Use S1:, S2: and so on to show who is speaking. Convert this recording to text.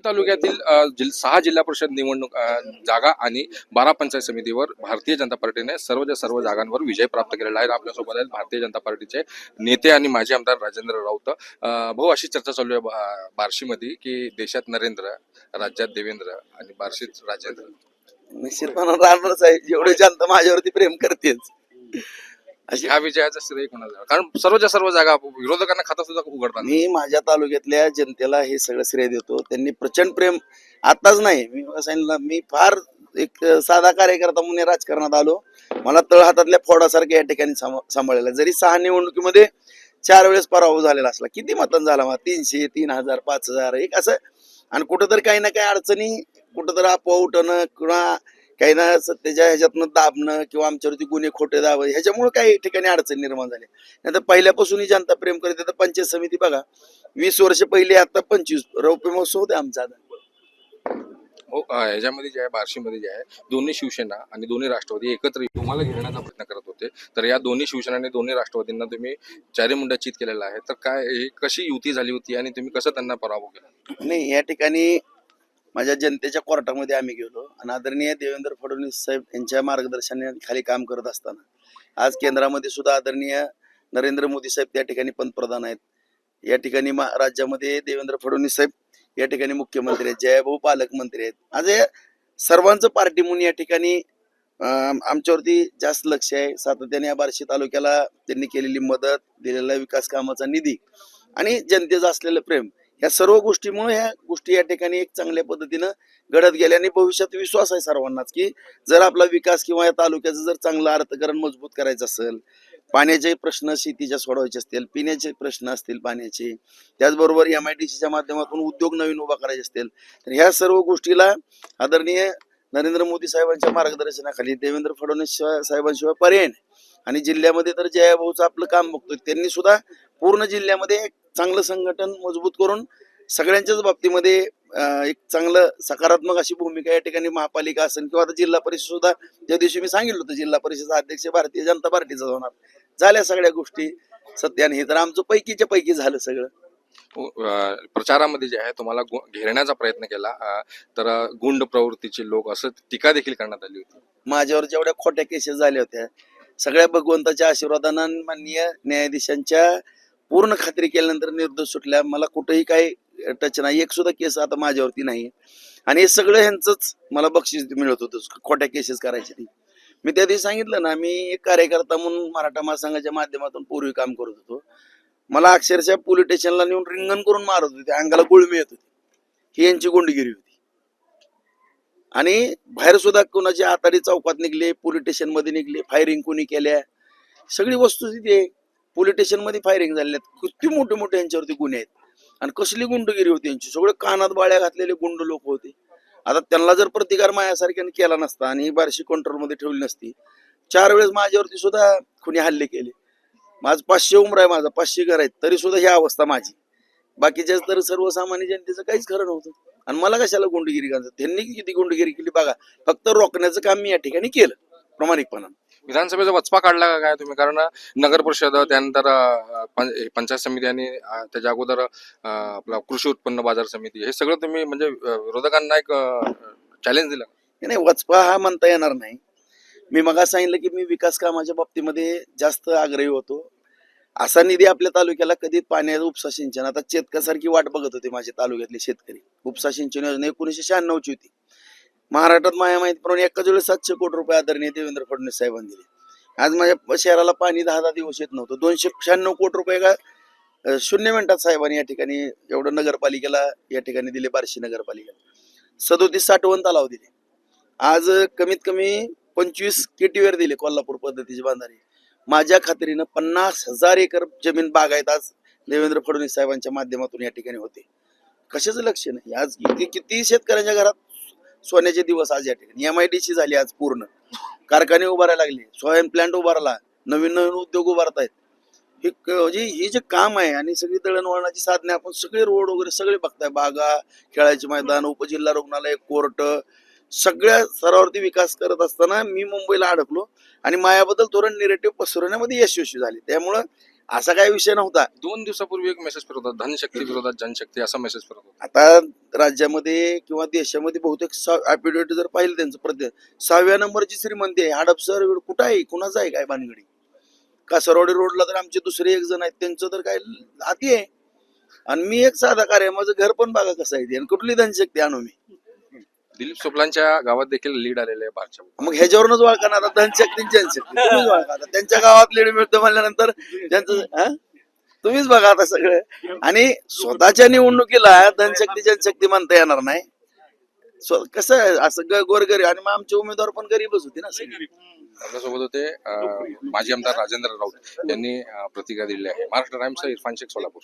S1: तालुक्यातील 6 जिल्हा परिषद निवडणूक जागा आणि 12 पंचायत समितीवर भारतीय जनता पार्टीने सर्वच्या सर्व जागांवर विजय प्राप्त केलेला आहे. आपल्यासोबत आहेत भारतीय जनता पार्टीचे नेते आणि माजी आमदार राजेंद्र राऊत. भाऊ, अशी चर्चा चालू आहे बार्शीमध्ये की देशात नरेंद्र, राज्यात देवेंद्र आणि बार्शीत राजेंद्र.
S2: निश्चितपणे राहणारच आहे. जेवढे जनता माझ्यावरती प्रेम करतेच अशी.
S1: ह्या विजयाचा श्रेय कोणाला? कारण सर्वच्या सर्व जागा विरोधकांना खाता सुद्धा उघडतात.
S2: मी माझ्या तालुक्यातल्या जनतेला हे सगळं श्रेय देतो. त्यांनी प्रचंड प्रेम, आताच नाही, मी सांगितलं, मी फार एक साधा कार्यकर्ता म्हणून राजकारणात आलो. मला तळहातातल्या फोडासारख्या या ठिकाणी सांभाळलेला. जरी 6 निवडणुकीमध्ये 4 वेळेस पराभव झालेला असला, किती मतदान झाला मग 300, 3000, 5000 एक असं. आणि कुठंतरी काही ना काही अडचणी, कुठंतरी अफवा उठणं किंवा काही ना सत्तेच्या ह्याच्यातनं दाबणं किंवा आमच्यावरती गुन्हे खोटे दाब, ह्याच्यामुळे काही ठिकाणी अडचणी निर्माण झाल्या. नाही तर पहिल्यापासून ही जनता प्रेम करते. तर पंचायत समिती बघा, 20 वर्ष पहिले, आता 25 रौप्य महोत्सव होते आमचा.
S1: हो, ह्याच्यामध्ये जे आहे बार्शीमध्ये जे आहे दोन्ही शिवसेना आणि दोन्ही राष्ट्रवादी एकत्र तुम्हाला घेण्याचा प्रयत्न करत होते. तर या दोन्ही शिवसेना आणि दोन्ही राष्ट्रवादींना तुम्ही चारीमुंडा चित केलेला आहे. तर काय ही कशी युती झाली होती आणि तुम्ही कसं त्यांना पराभव केला?
S2: नाही, या ठिकाणी माझ्या जनतेच्या कोर्टामध्ये आम्ही गेलो आणि आदरणीय देवेंद्र फडणवीस साहेब यांच्या मार्गदर्शनाखाली काम करत असताना आज केंद्रामध्ये सुद्धा आदरणीय नरेंद्र मोदी साहेब त्या ठिकाणी पंतप्रधान आहेत. या ठिकाणी राज्यामध्ये देवेंद्र फडणवीस साहेब या ठिकाणी मुख्यमंत्री आहेत, जयभाऊ पालकमंत्री आहेत. आज हे सर्वांचं पार्टी म्हणून या ठिकाणी आमच्यावरती जास्त लक्ष आहे. सातत्याने या बार्शी तालुक्याला त्यांनी केलेली मदत, दिलेला विकास कामाचा निधी आणि जनतेचं असलेलं प्रेम, या सर्व गोष्टीमुळे ह्या गोष्टी या ठिकाणी एक चांगल्या पद्धतीनं घडत गेल्या. आणि भविष्यात विश्वास आहे सर्वांनाच की जर आपला विकास किंवा या तालुक्याचं जर चांगलं अर्थकारण मजबूत करायचं असेल, पाण्याचे प्रश्न शेतीच्या सोडवायचे असतील, पिण्याचे प्रश्न असतील पाण्याचे, त्याचबरोबर MIDCच्या माध्यमातून उद्योग नवीन उभा करायचे असतील, तर ह्या सर्व गोष्टीला आदरणीय नरेंद्र मोदी साहेबांच्या मार्गदर्शनाखाली देवेंद्र फडणवीस साहेबांशिवाय पर्याय नाही. आणि जिल्ह्यामध्ये तर जयभाऊचं आपलं काम बघतोय, त्यांनी सुद्धा पूर्ण जिल्ह्यामध्ये एक चांगलं संघटन मजबूत करून सगळ्यांच्याच बाबतीमध्ये एक चांगलं सकारात्मक अशी भूमिका या ठिकाणी महापालिका असेल किंवा आता जिल्हा परिषद सुद्धा, त्या दिवशी मी सांगितलं होतं जिल्हा परिषद अध्यक्ष भारतीय जनता पार्टीचा होणार. झाल्या सगळ्या गोष्टी सत्याने. हे तर आमचं पैकीच्या पैकी झालं सगळं.
S1: प्रचारामध्ये जे आहे तुम्हाला घेरण्याचा प्रयत्न केला, तर गुंड प्रवृत्तीचे लोक असं टीका देखील करण्यात आली होती.
S2: माझ्यावर जेवढ्या खोट्या केसेस झाल्या होत्या, सगळ्या भगवंताच्या आशीर्वादानं माननीय न्यायाधीशांच्या पूर्ण खात्री केल्यानंतर निर्दोष सुटल्या. मला कुठेही काही टच नाही, एक सुद्धा केस आता माझ्यावरती नाही. आणि हे सगळं ह्यांचंच मला बक्षीस मिळत होतं खोट्या केसेस करायची. मी त्या दिवशी सांगितलं ना, मी एक कार्यकर्ता म्हणून मराठा महासंघाच्या माध्यमातून पूर्वी काम करत होतो. मला अक्षरशः पोलीस स्टेशनला नेऊन रिंगण करून मारत होते, अंगाला गुळमी येत होती. ही यांची गुंडगिरी होती. आणि बाहेर सुद्धा कोणाची आताडी चौकात निघले, पोलीस स्टेशन मध्ये निघले, फायरिंग कोणी केल्या, सगळी वस्तुस्थिती आहे. पोलीस स्टेशन मध्ये फायरिंग झालेल्या, किती मोठे मोठे यांच्यावरती गुन्हे आहेत. आणि कसली गुंडगिरी होती यांची, सगळे कानात बाळ्या घातलेले गुंड लोक होते. आता त्यांना जर प्रतिकार माझ्यासारख्याने केला नसता आणि बार्शी कंट्रोलमध्ये ठेवली नसती, 4 वेळेस माझ्यावरती सुद्धा कुणी हल्ले केले. माझं 500 उमरा आहे, माझा 500 घर आहेत, तरी सुद्धा ही अवस्था माझी. बाकीच्या तर सर्वसामान्य जनतेचं काहीच खरं नव्हतं. आणि मला कशाला गुंडगिरी करतात? त्यांनी किती गुंडगिरी केली बघा. फक्त रोखण्याचं काम मी या ठिकाणी केलं प्रामाणिकपणा.
S1: विधानसभेचा वचपा काढला का काय तुम्ही? कारण नगर परिषद, त्यानंतर पंचायत समिती आणि त्याच्या अगोदर आपला कृषी उत्पन्न बाजार समिती, हे सगळं तुम्ही म्हणजे विरोधकांना एक चॅलेंज दिलं.
S2: नाही, वचपा हा म्हणता येणार नाही. मी मग सांगितलं की मी विकास कामाच्या बाबतीमध्ये जास्त आग्रही होतो. असा निधी आपल्या तालुक्याला कधी पाण्याचं उपसा सिंचन, आता चेतकासारखी वाट बघत होते माझ्या तालुक्यातले शेतकरी. उपसा सिंचन योजना 1996ची होती. महाराष्ट्रात माझ्या माहितीप्रमाणे एकाच वेळेस 700 कोटी रुपये आदरणीय देवेंद्र फडणवीस साहेबांनी दिले. आज माझ्या शहराला पाणी 10 दिवस येत नव्हतं. 296 कोटी रुपये का 0 मिनिटात साहेबांनी या ठिकाणी एवढं नगरपालिकेला या ठिकाणी दिले. बार्शी नगरपालिकेला 37 साठवण तलाव दिले. आज कमीत कमी 25 केटीवेर दिले कोल्हापूर पद्धतीचे बांधारे. माझ्या खात्रीनं 50,000 एकर जमीन बागायत आज देवेंद्र फडणवीस साहेबांच्या माध्यमातून या ठिकाणी होते. कशाचं लक्ष नाही. आज किती शेतकऱ्यांच्या घरात सोन्याचे दिवस आज या ठिकाणी. MIDC झाली, आज पूर्ण कारखाने उभारायला लागले, सोयाबीन प्लांट उभारला, नवीन नवीन उद्योग उभारत आहेत. हे जे काम आहे आणि सगळी दळणवळणाची साधने, आपण सगळे रोड वगैरे सगळे बघताय, बागा, खेळायचे मैदान, उपजिल्हा रुग्णालय, कोर्ट, सगळ्या स्तरावरती विकास करत असताना मी मुंबईला अडकलो आणि मायाबद्दल धोरण निरेटिव्ह पसरवण्यामध्ये यशस्वी झाले. त्यामुळं असा काही विषय नव्हता.
S1: 2 दिवसापूर्वी एक मेसेज फिरत होता, धनशक्ती विरोधात जनशक्ती असा मेसेज फिरत होता.
S2: आता राज्यामध्ये किंवा देशामध्ये बहुतेक ऍफिडेविट जर पाहिलं त्यांचं प्रत्येक 6व्या नंबरची श्रीमंती आहे. हडपसर कुठं आहे, कुणाचं आहे काय भानगडी? कासरवाडी रोडला तर आमचे दुसरे एक जण आहेत, त्यांचं तर काय हाती आहे. आणि मी एक साधा कार्य, माझं घर पण बघा कसं आहे ते, आणि कुठली धनशक्ती आणू मी?
S1: दिलीप सोपलांच्या गावात देखील लीड आलेले आहे भाजप.
S2: मग ह्याच्यावरूनच ओळखा ना आता, धनशक्ती आणि जनशक्ती तुम्हीच ओळखा आता. त्यांच्या गावात लीड मिळतं म्हणल्यानंतर त्यांचं तुम्हीच बघा आता सगळं. आणि स्वतःच्या निवडणुकीला धनशक्ती जनशक्ती म्हणता येणार नाही. कसं आहे असं गोरगरीब, आणि मग आमचे उमेदवार पण गरीबच होते ना सगळे.
S1: आपल्यासोबत होते माजी आमदार राजेंद्र राऊत यांनी प्रतिक्रिया दिली आहे. महाराष्ट्र टाइम्स इरफान शेख, सोलापूर.